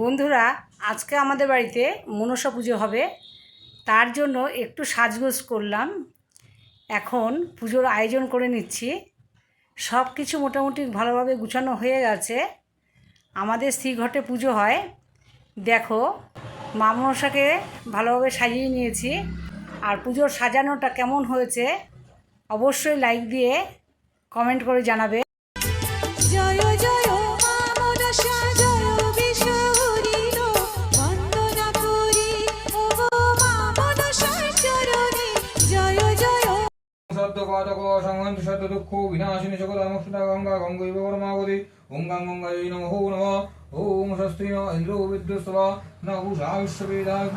বন্ধুরা, আজকে আমাদের বাড়িতে মনসা পুজো হবে, তার জন্য একটু সাজগোজ করলাম। এখন পুজোর আয়োজন করে নিচ্ছি। সব কিছু মোটামুটি ভালোভাবে গুছানো হয়ে গেছে। আমাদের শ্রীঘটে পুজো হয়। দেখো, মা মনসাকে ভালোভাবে সাজিয়ে নিয়েছি। আর পুজোর সাজানোটা কেমন হয়েছে অবশ্যই লাইক দিয়ে কমেন্ট করে জানাবে। জয় জয় মা মনসা জয় বিশ্বহরিণ বন্দনা করি ওগো মা মনসার চরণে জয় জয় সদ্যপাতক সংহন্ত সদ্য দুঃখ বিনাশিনী সকলমস্তা গঙ্গা গঙ্গৈব পরমাবতী ওং গং গঙ্গায় নমঃ নমঃ ওম স্বস্তি ন ইন্দ্রো বিদ্যুৎসবা ন উষা বিশ্ববেদায়